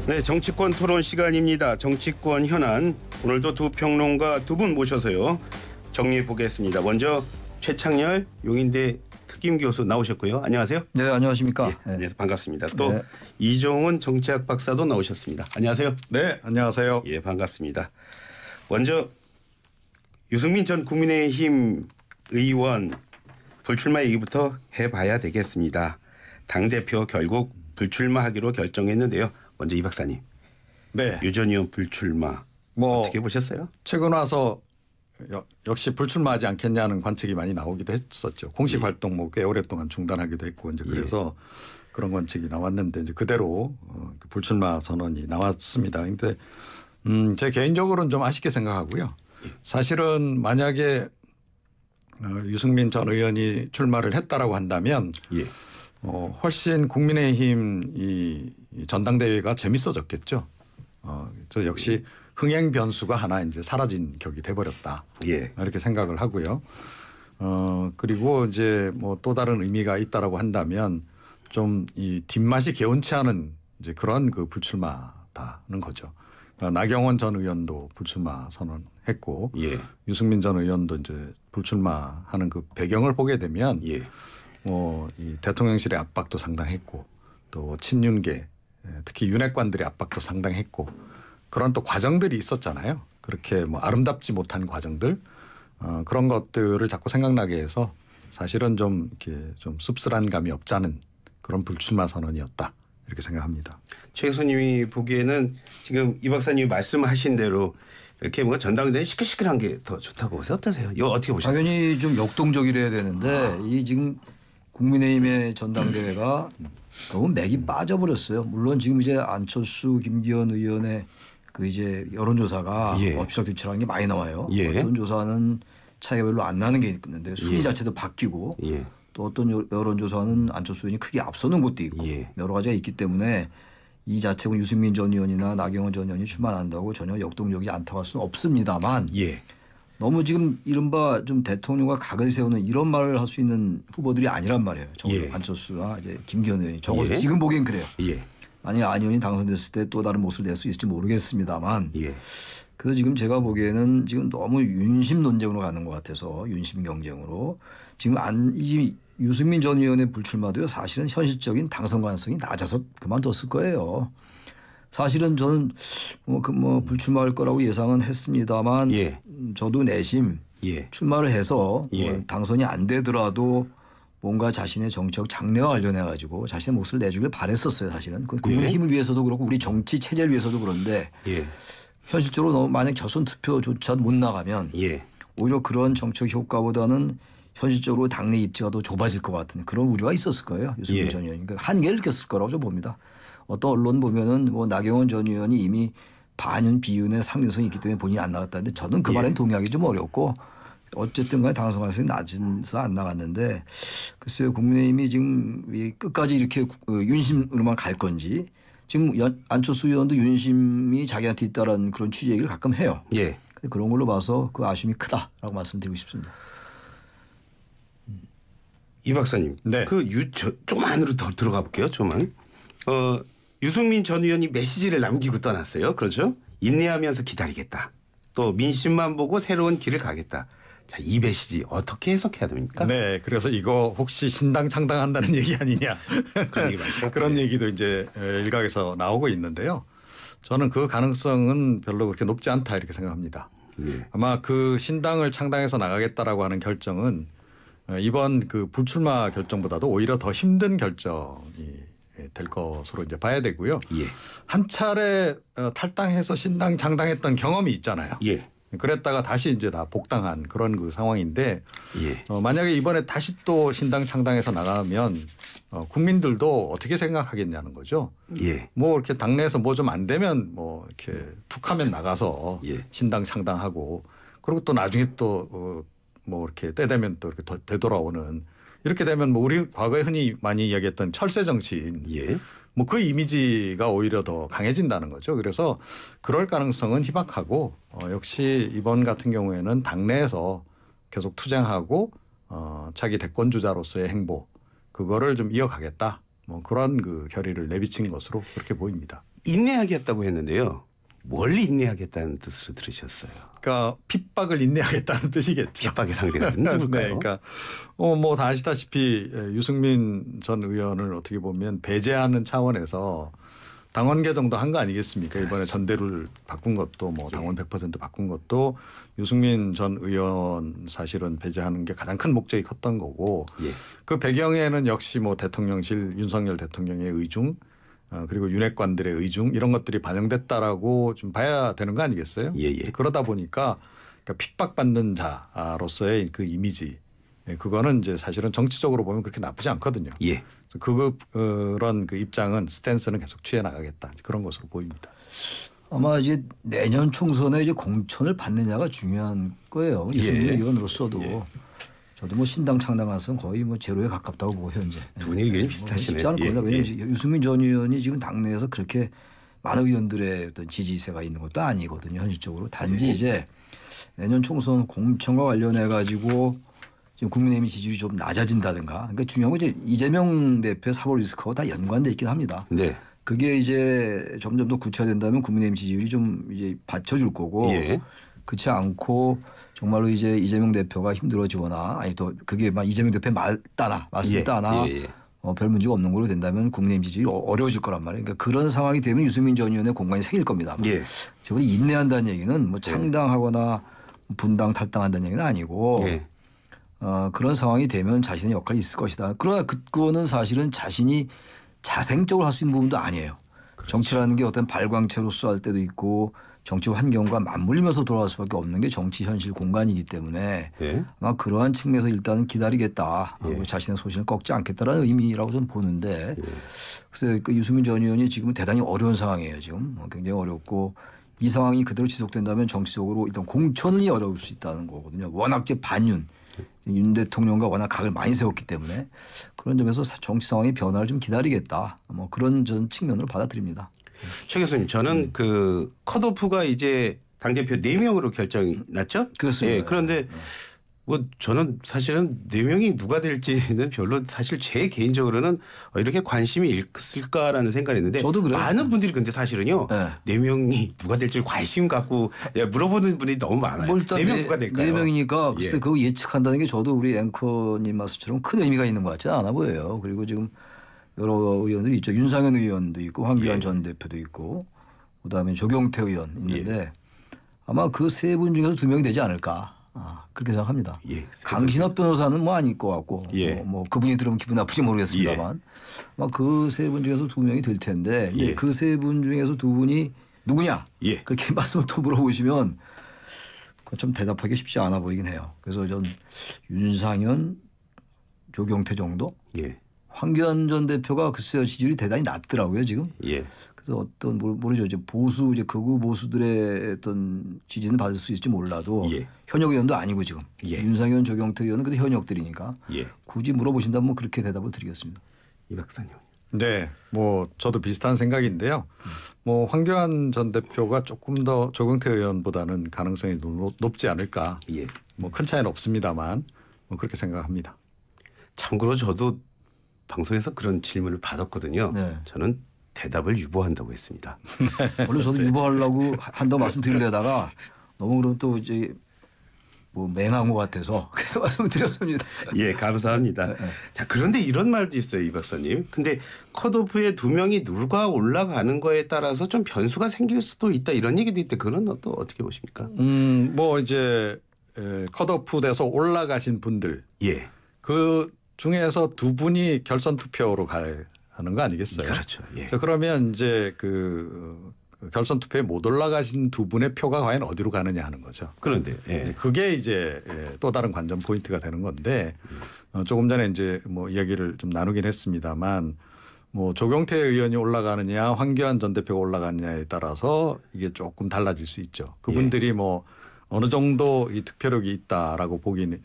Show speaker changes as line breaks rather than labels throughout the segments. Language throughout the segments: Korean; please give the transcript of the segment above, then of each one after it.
네, 정치권 토론 시간입니다. 정치권 현안, 오늘도 두 평론가 두 분 모셔서요 정리해 보겠습니다. 먼저 최창렬 용인대 특임 교수 나오셨고요. 안녕하세요.
네, 안녕하십니까.
네, 네, 반갑습니다. 또
네.
이종훈 정치학 박사도 나오셨습니다. 안녕하세요.
네, 안녕하세요.
예, 반갑습니다. 먼저 유승민 전 국민의힘 의원 불출마 얘기부터 해봐야 되겠습니다. 당대표 결국 불출마하기로 결정했는데요. 먼저 이 박사님.
네.
유 전 의원 불출마 어떻게 보셨어요?
최근 와서 역시 불출마하지 않겠냐는 관측이 많이 나오기도 했었죠. 공식 활동 꽤 오랫동안 중단하기도 했고 이제 그래서 그런 관측이 나왔는데 이제 그대로 불출마 선언이 나왔습니다. 그런데 제 개인적으로는 좀 아쉽게 생각하고요. 사실은 만약에 유승민 전 의원이 출마를 했다라고 한다면 훨씬 국민의힘 이 전당대회가 재밌어졌겠죠. 저 역시 흥행 변수가 하나 이제 사라진 격이 돼버렸다. 이렇게 생각을 하고요. 그리고 이제 뭐 또 다른 의미가 있다라고 한다면 좀 이 뒷맛이 개운치 않은 이제 그런 그 불출마다는 거죠. 그러니까 나경원 전 의원도 불출마 선언했고 유승민 전 의원도 이제 불출마하는 그 배경을 보게 되면 이 대통령실의 압박도 상당했고 또 친윤계 특히 윤핵관들의 압박도 상당했고 그런 또 과정들이 있었잖아요. 그렇게 뭐 아름답지 못한 과정들 그런 것들을 자꾸 생각나게 해서 사실은 좀 이렇게 좀 씁쓸한 감이 없지 않은 그런 불출마 선언이었다 이렇게 생각합니다.
최 교수님이 보기에는 지금 이 박사님이 말씀하신 대로 이렇게 뭔가 전당대회 시끌시끌한 게 더 좋다고 보세요. 어떠세요? 이거 어떻게 보셨어요?
당연히 좀 역동적이라야 되는데 이 지금 국민의힘의 전당대회가 너무 맥이 빠져버렸어요. 물론 지금 이제 안철수, 김기현 의원의 그 이제 여론조사가 엎치락뒤치락한 게 많이 나와요. 어떤 조사는 차이가 별로 안 나는 게 있는데 순위 자체도 바뀌고 또 어떤 여론조사는 안철수 의원이 크게 앞서는 것도 있고 여러 가지가 있기 때문에 이 자체는 유승민 전 의원이나 나경원 전 의원이 출마한다고 전혀 역동적이지 않다고 할 수는 없습니다만 너무 지금 이른바 좀 대통령과 각을 세우는 이런 말을 할 수 있는 후보들이 아니란 말이에요. 적어도 안철수나 이제 김기현 의원이 적어도 지금 보기엔 그래요. 만약 안 의원이 당선됐을 때 또 다른 모습을 낼 수 있을지 모르겠습니다만 그래서 지금 제가 보기에는 지금 너무 윤심 논쟁으로 가는 것 같아서 윤심 경쟁으로 지금 유승민 전 의원의 불출마도요 사실은 현실적인 당선 가능성이 낮아서 그만뒀을 거예요. 사실은 저는 불출마할 거라고 예상은 했습니다만 저도 내심 출마를 해서 당선이 안 되더라도 뭔가 자신의 정책 장래와 관련해 가지고 자신의 몫을 내주길 바랬었어요. 사실은 국민의힘을 위해서도 그렇고 우리 정치 체제를 위해서도 그런데 현실적으로 너무 만약 결선 투표조차 못 나가면 오히려 그런 정책 효과보다는 현실적으로 당내 입지가 더 좁아질 것 같은 그런 우려가 있었을 거예요. 유승민 전 의원이. 그러니까 한계를 느꼈을 거라고 저 봅니다. 어떤 언론 보면은 뭐 나경원 전 의원이 이미 반윤 비윤의 상징성이 있기 때문에 본인이 안 나갔다는데 저는 그 말엔 동의하기 좀 어렵고 어쨌든 간에 당선 가능성이 낮아서 안 나갔는데 글쎄요 국민의힘이 지금 끝까지 이렇게 윤심으로만 갈 건지 지금 안철수 의원도 윤심이 자기한테 있다라는 그런 취지 얘기를 가끔 해요. 그런 걸로 봐서 그 아쉬움이 크다라고 말씀드리고 싶습니다.
이 박사님, 좀 안으로 더 들어가 볼게요. 좀만. 유승민 전 의원이 메시지를 남기고 떠났어요. 그렇죠? 인내하면서 기다리겠다. 또 민심만 보고 새로운 길을 가겠다. 자, 이 메시지 어떻게 해석해야 됩니까?
네, 그래서 이거 혹시 신당 창당한다는 얘기 아니냐 그런 얘기도 이제 일각에서 나오고 있는데요. 저는 그 가능성은 별로 그렇게 높지 않다 이렇게 생각합니다. 아마 그 신당을 창당해서 나가겠다라고 하는 결정은 이번 그 불출마 결정보다도 오히려 더 힘든 결정이 될 것으로 이제 봐야 되고요. 한 차례 탈당해서 신당 창당했던 경험이 있잖아요. 그랬다가 다시 이제 다 복당한 그런 그 상황인데 만약에 이번에 다시 또 신당 창당해서 나가면 국민들도 어떻게 생각하겠냐는 거죠. 뭐 이렇게 당내에서 뭐 좀 안 되면 뭐 이렇게 툭하면 나가서 신당 창당하고 그리고 또 나중에 또 뭐 이렇게 때 되면 또 이렇게 되돌아오는 이렇게 되면 뭐 우리 과거에 흔히 많이 이야기했던 철새 정치인 뭐 그 이미지가 오히려 더 강해진다는 거죠. 그래서 그럴 가능성은 희박하고 역시 이번 같은 경우에는 당내에서 계속 투쟁하고 차기 대권 주자로서의 행보 그거를 좀 이어가겠다. 뭐 그런 그 결의를 내비친 것으로 그렇게 보입니다.
인내하겠다고 했는데요. 뭘 인내하겠다는 뜻으로 들으셨어요?
그러니까 핍박을 인내하겠다는 뜻이겠죠.
핍박의 상대가 누굴까요?
네, 그러니까 뭐 다 아시다시피 유승민 전 의원을 어떻게 보면 배제하는 차원에서 당원 개정도 한 거 아니겠습니까? 이번에 전대를 바꾼 것도 뭐 당원 100% 바꾼 것도 유승민 전 의원 사실은 배제하는 게 가장 큰 목적이 컸던 거고 그 배경에는 역시 뭐 대통령실 윤석열 대통령의 의중 그리고 윤핵관들의 의중 이런 것들이 반영됐다라고 좀 봐야 되는 거 아니겠어요? 그러다 보니까 그러니까 핍박받는 자로서의 그 이미지 그거는 이제 사실은 정치적으로 보면 그렇게 나쁘지 않거든요. 그런 그 입장은 스탠스는 계속 취해 나가겠다 그런 것으로 보입니다.
아마 이제 내년 총선에 이제 공천을 받느냐가 중요한 거예요. 유승민 의원으로서도. 저도 뭐 신당 창당해서 거의 뭐 제로에 가깝다고 보고 현재.
두 분이 의견이 비슷하시네요.
쉽지 않을 겁니다. 왜냐하면 유승민 전 의원이 지금 당내에서 그렇게 많은 의원들의 어떤 지지세가 있는 것도 아니거든요. 현실적으로. 단지 이제 내년 총선 공천과 관련해 가지고 지금 국민의힘 지지율이 좀 낮아진다든가. 그러니까 중요한 건 이제 이재명 대표의 사법 리스크하고 다 연관돼 있긴 합니다. 그게 이제 점점 더 구체화된다면 국민의힘 지지율이 좀 이제 받쳐줄 거고. 그렇지 않고 정말로 이제 이재명 대표가 힘들어지거나 아니 또 그게 막 이재명 대표의 말씀 따나 별 문제가 없는 걸로 된다면 국민의힘 지지율이 어려워질 거란 말이에요. 그러니까 그런 상황이 되면 유승민 전 의원의 공간이 생길 겁니다. 제가 인내한다는 얘기는 뭐 창당하거나 분당 탈당한다는 얘기는 아니고 그런 상황이 되면 자신의 역할이 있을 것이다. 그러나 그거는 사실은 자신이 자생적으로 할 수 있는 부분도 아니에요. 정치라는 게 어떤 발광체로서 할 때도 있고 정치 환경과 맞물리면서 돌아갈 수밖에 없는 게 정치 현실 공간이기 때문에 아마 그러한 측면에서 일단은 기다리겠다. 자신의 소신을 꺾지 않겠다라는 의미라고 저는 보는데 그래서 그 유승민 전 의원이 지금 대단히 어려운 상황이에요. 지금 굉장히 어렵고 이 상황이 그대로 지속된다면 정치적으로 일단 공천이 어려울 수 있다는 거거든요. 워낙 이제 반윤 윤 대통령과 워낙 각을 많이 세웠기 때문에 그런 점에서 정치 상황의 변화를 좀 기다리겠다. 뭐 그런 전 측면으로 받아들입니다.
최 교수님, 저는 그 컷오프가 이제 당대표 4명으로 결정이 났죠?
그렇습니다.
그런데 뭐 저는 사실은 4명이 누가 될지는 별로 사실 제 개인적으로는 이렇게 관심이 있을까라는 생각을 했는데
저도 그래요.
많은 분들이 근데 사실은요. 4명이 누가 될지 관심 갖고 물어보는 분이 너무 많아요. 4명 누가 될까요?
4명이니까 글쎄 그거 예측한다는 게 저도 우리 앵커님 말씀처럼 큰 의미가 있는 것 같지는 않아 보여요. 그리고 지금 여러 의원들이 있죠. 윤상현 의원도 있고 황교안 전 대표도 있고 그다음에 조경태 의원 있는데 아마 그 세 분 중에서 2명이 되지 않을까. 그렇게 생각합니다. 강신업 변호사는 뭐 아닐 것 같고 뭐 그분이 들으면 기분 나쁘지 모르겠습니다만 아마 그 세 분 중에서 2명이 될 텐데 그 세 분 중에서 2분이 누구냐 그렇게 말씀을 또 물어보시면 좀 대답하기 쉽지 않아 보이긴 해요. 그래서 전 윤상현 조경태 정도 황교안 전 대표가 글쎄요 지지율이 대단히 낮더라고요 지금. 그래서 어떤 모르죠. 이제 보수 이제 극우 보수들의 어떤 지지는 받을 수 있을지 몰라도 현역 의원도 아니고 지금 윤상현 조경태 의원은 그래도 현역들이니까 굳이 물어보신다면 뭐 그렇게 대답을 드리겠습니다.
이 박사님.
네, 뭐 저도 비슷한 생각인데요. 뭐 황교안 전 대표가 조금 더 조경태 의원보다는 가능성이 높지 않을까. 뭐 큰 차이는 없습니다만 뭐 그렇게 생각합니다.
참고로 저도 방송에서 그런 질문을 받았거든요. 저는 대답을 유보한다고 했습니다.
원래 저도 유보하려고 한다고 말씀드리려다가 너무 그럼 또 이제 뭐 맹한 것 같아서 그래서 말씀을 드렸습니다.
감사합니다. 자, 그런데 이런 말도 있어요, 이 박사님. 근데 컷오프에 2명이 누가 올라가는 거에 따라서 좀 변수가 생길 수도 있다 이런 얘기도 있대. 그건 또 어떻게 보십니까?
뭐 이제 컷오프 돼서 올라가신 분들 그 중에서 2분이 결선 투표로 하는 거 아니겠어요?
그렇죠.
그러면 이제 그 결선 투표에 못 올라가신 2분의 표가 과연 어디로 가느냐 하는 거죠.
그런데
그게 이제 또 다른 관전 포인트가 되는 건데 조금 전에 이제 뭐 이야기를 좀 나누긴 했습니다만 뭐 조경태 의원이 올라가느냐 황교안 전 대표가 올라가느냐에 따라서 이게 조금 달라질 수 있죠. 그분들이 뭐 어느 정도 이 득표력이 있다라고 보는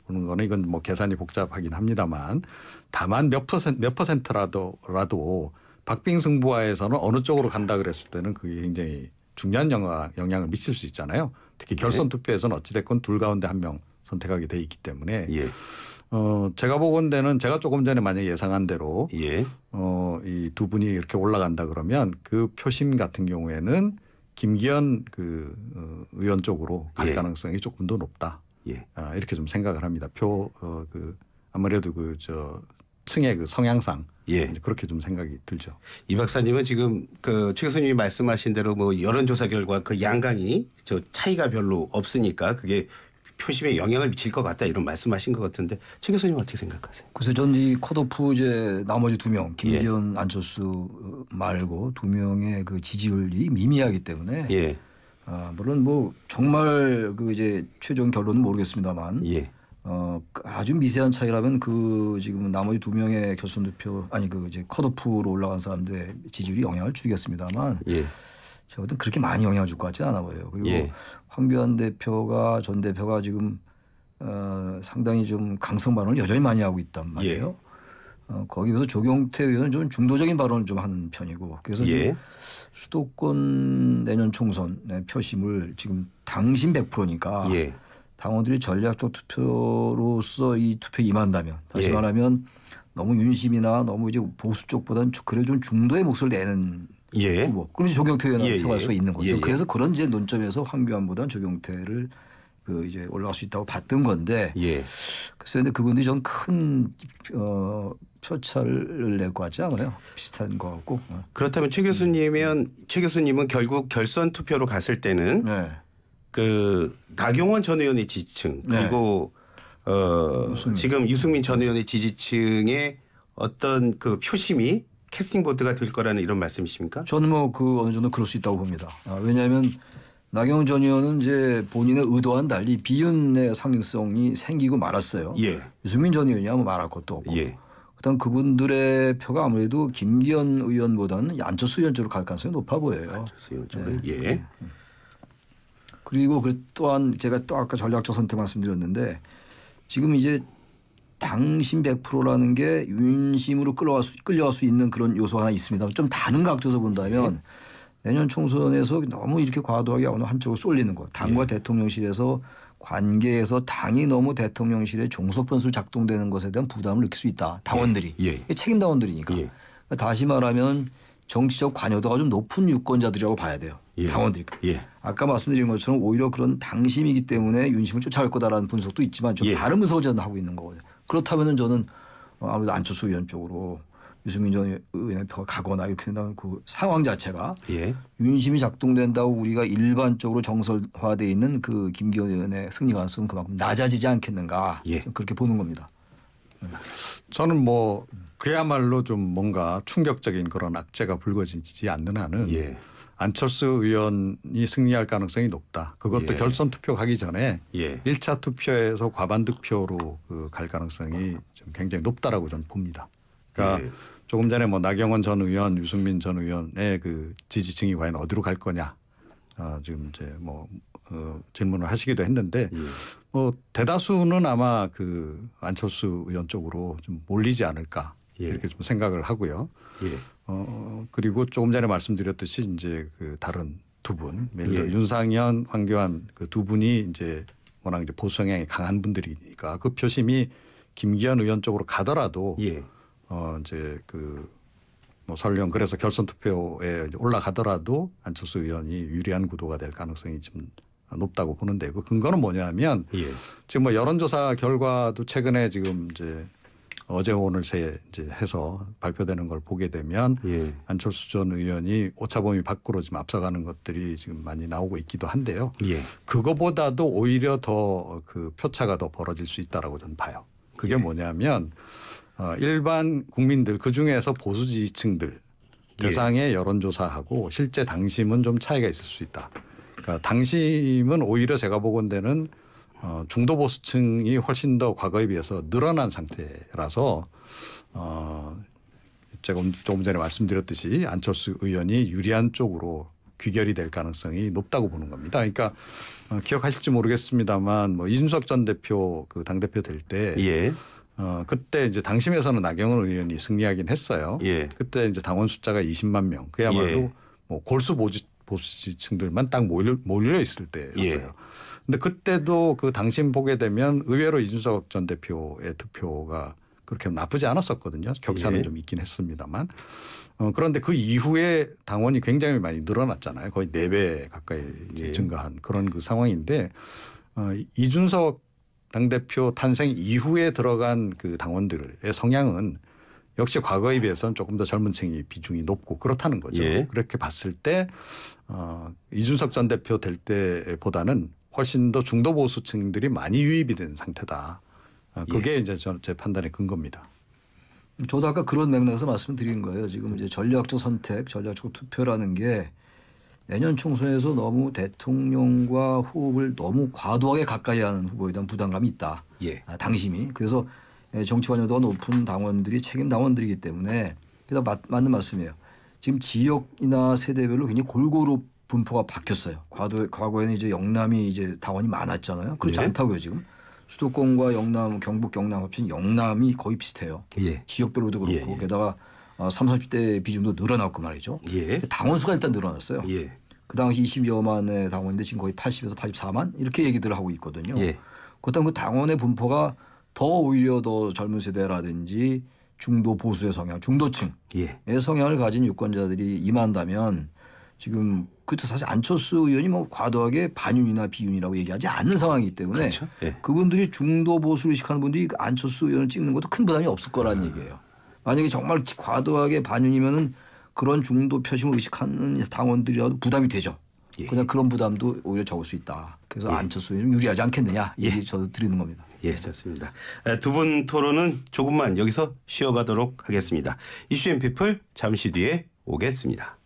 거는 이건 뭐 계산이 복잡하긴 합니다만 다만 몇 퍼센트라도 박빙 승부하에서는 어느 쪽으로 간다 그랬을 때는 그게 굉장히 중요한 영향을 미칠 수 있잖아요. 특히 결선 투표에서는 어찌됐건 둘 가운데 한 명 선택하게 돼 있기 때문에
예.
제가 보건대는 제가 조금 전에 만약 예상한 대로
예.
이 두 분이 이렇게 올라간다 그러면 그 표심 같은 경우에는 김기현 의원 쪽으로 갈
예.
가능성이 조금 더 높다.
예.
이렇게 좀 생각을 합니다. 아무래도 층의 그 성향상
예.
이제 그렇게 좀 생각이 들죠.
이 박사님은 지금 최 교수님이 말씀하신 대로 뭐 여론조사 결과 그 양강이 차이가 별로 없으니까 그게 표심에 영향을 미칠 것 같다 이런 말씀하신 것 같은데 최 교수님 어떻게 생각하세요?
그래서 전 이 컷오프 이제 나머지 2명 김기현, 예. 안철수 말고 2명의 그 지지율이 미미하기 때문에
예.
물론 뭐 정말 이제 최종 결론은 모르겠습니다만
예.
아주 미세한 차이라면 지금 나머지 2명의 결선 투표 이제 컷오프로 올라간 사람들의 지지율이 영향을 주겠습니다만
예.
제가 볼 땐 그렇게 많이 영향을 줄 것 같지는 않아 보여요. 그리고
예.
황교안 전 대표가 지금 상당히 좀 강성 발언을 여전히 많이 하고 있단 말이에요. 예. 거기 비해서 조경태 의원은 좀 중도적인 발언을 좀 하는 편이고 그래서
예.
지금 수도권 내년 총선 표심을 지금 당신 100%니까
예.
당원들이 전략적 투표로서 이 투표에 임한다면 다시
예.
말하면 너무 윤심이나 너무 이제 보수 쪽보다는 그래 좀 중도의 몫을 내는
예.
후보. 그럼 이제 조경태 의원을 표할 수가 있는 거죠.
예.
그래서 그런 이제 논점에서 황교안보다는 조경태를 이제 올라갈 수 있다고 봤던 건데.
예.
글쎄, 근데 그분들이 전 큰 표차를 낼 것 같지 않아요. 비슷한 것 같고.
그렇다면 최 교수님은 결국 결선 투표로 갔을 때는
네.
나경원 전 의원의 지지층 그리고 지금 유승민 전 의원의 지지층의 어떤 그 표심이 캐스팅 보드가 될 거라는 이런 말씀이십니까?
저는 어느 정도 그럴 수 있다고 봅니다. 왜냐하면 나경원 전 의원은 이제 본인의 의도와는 달리 비윤의 상징성이 생기고 말았어요.
예.
유승민 전 의원이야 말할 것도 없고.
예.
그다음 그분들의 표가 아무래도 김기현 의원보다는 안철수 의원 쪽으로 갈 가능성이 높아 보여요.
안철수 의원 쪽으로. 예.
그리고 또한 제가 또 아까 전략적 선택 말씀드렸는데 지금 이제 당신 100%라는 게 윤심으로 끌려갈 수 있는 그런 요소가 하나 있습니다. 좀 다른 각도에서 본다면 내년 총선에서 너무 이렇게 과도하게 어느 한쪽으로 쏠리는 거. 당과 대통령실에서 관계에서 당이 너무 대통령실의 종속 변수로 작동되는 것에 대한 부담을 느낄 수 있다. 당원들이. 책임 당원들이니까. 그러니까 다시 말하면 정치적 관여도가 좀 높은 유권자들이라고 봐야 돼요. 당원들이. 아까 말씀드린 것처럼 오히려 그런 당심이기 때문에 윤심을 쫓아갈 거다라는 분석도 있지만 좀 다른 분석을 저는 하고 있는 거거든요. 그렇다면 저는 아무래도 안철수 의원 쪽으로 유승민 전 의원의 표가 가거나 이렇게 된다는 그 상황 자체가 윤심이 작동된다고 우리가 일반적으로 정설화되어 있는 그 김기현 의원의 승리 가능성은 그만큼 낮아지지 않겠는가 그렇게 보는 겁니다.
저는 그야말로 좀 뭔가 충격적인 그런 악재가 불거지지 않는 한은 안철수 의원이 승리할 가능성이 높다. 그것도 결선 투표 가기 전에 1차 투표에서 과반 득표로 갈 가능성이 좀 굉장히 높다라고 저는 봅니다. 그러니까 조금 전에 나경원 전 의원, 유승민 전 의원의 그 지지층이 과연 어디로 갈 거냐 지금 이제 질문을 하시기도 했는데 대다수는 아마 안철수 의원 쪽으로 좀 몰리지 않을까 이렇게 좀 생각을 하고요. 그리고 조금 전에 말씀드렸듯이 이제 다른 두 분, 예를 들어 윤상현, 황교안 그 두 분이 이제 워낙 이제 보수 성향이 강한 분들이니까 그 표심이 김기현 의원 쪽으로 가더라도 이제 설령 그래서 결선 투표에 올라가더라도 안철수 의원이 유리한 구도가 될 가능성이 좀 높다고 보는데 그 근거는 뭐냐면 지금 여론조사 결과도 최근에 지금 이제 어제 오늘 새 이제 해서 발표되는 걸 보게 되면 안철수 전 의원이 오차범위 밖으로 지금 앞서가는 것들이 지금 많이 나오고 있기도 한데요. 그거보다도 오히려 더 표차가 더 벌어질 수 있다라고 저는 봐요. 그게 뭐냐면 일반 국민들 그중에서 보수 지지층들 대상의 여론조사하고 실제 당심은 좀 차이가 있을 수 있다. 그러니까 당심은 오히려 제가 보건대는 중도 보수층이 훨씬 더 과거에 비해서 늘어난 상태라서 제가 조금 전에 말씀드렸듯이 안철수 의원이 유리한 쪽으로 귀결이 될 가능성이 높다고 보는 겁니다. 그러니까 기억하실지 모르겠습니다만 이준석 전 대표 당대표 될 때 그때 이제 당심에서는 나경원 의원이 승리하긴 했어요. 그때 이제 당원 숫자가 20만 명. 그야말로 골수 보수 지지층들만 딱 몰려 있을 때였어요.
예.
근데 그때도 그 당신 보게 되면 의외로 이준석 전 대표의 득표가 그렇게 나쁘지 않았었거든요. 격차는
예.
좀 있긴 했습니다만. 그런데 그 이후에 당원이 굉장히 많이 늘어났잖아요. 거의 4배 가까이
예.
증가한 그런 그 상황인데 이준석 당대표 탄생 이후에 들어간 그 당원들의 성향은 역시 과거에 비해서는 조금 더 젊은 층이 비중이 높고 그렇다는 거죠.
예.
그렇게 봤을 때 이준석 전 대표 될 때보다는 훨씬 더 중도 보수층들이 많이 유입이 된 상태다. 그게 이제 제 판단의 근거입니다.
저도 아까 그런 맥락에서 말씀드린 거예요. 지금 이제 전략적 선택, 전략적 투표라는 게 내년 총선에서 너무 대통령과 호흡을 너무 과도하게 가까이 하는 후보에 대한 부담감이 있다.
예.
당심이. 그래서 정치관여도가 높은 당원들이 책임 당원들이기 때문에 그래서 맞는 말씀이에요. 지금 지역이나 세대별로 굉장히 골고루 분포가 바뀌었어요. 과거에는 이제 영남이 이제 당원이 많았잖아요. 그렇지
네.
않다고요 지금. 수도권과 영남, 경북, 영남 합친 영남이 거의 비슷해요.
예.
지역별로도 그렇고
예.
게다가 30, 40대 비중도 늘어났고 말이죠.
예.
당원 수가 일단 늘어났어요.
예.
그 당시 22여만의 당원인데 지금 거의 80에서 84만 이렇게 얘기들을 하고 있거든요.
예.
그렇다면 그 당원의 분포가 더 오히려 더 젊은 세대라든지 중도 보수의 성향, 중도층의
예.
성향을 가진 유권자들이 임한다면 지금 그것도 사실 안철수 의원이 뭐 과도하게 반윤이나 비윤이라고 얘기하지 않는 상황이기 때문에
그렇죠. 예.
그분들이 중도 보수 의식하는 분들이 안철수 의원을 찍는 것도 큰 부담이 없을 거라는 얘기예요. 만약에 정말 과도하게 반윤이면은 그런 중도 표심을 의식하는 당원들이라도 부담이 되죠.
예.
그냥 그런 부담도 오히려 적을 수 있다. 그래서
예.
안철수 의원이 유리하지 않겠느냐 이 얘기 저도 드리는 겁니다.
예, 좋습니다. 두 분 토론은 조금만 여기서 쉬어가도록 하겠습니다. 이슈 앤 피플 잠시 뒤에 오겠습니다.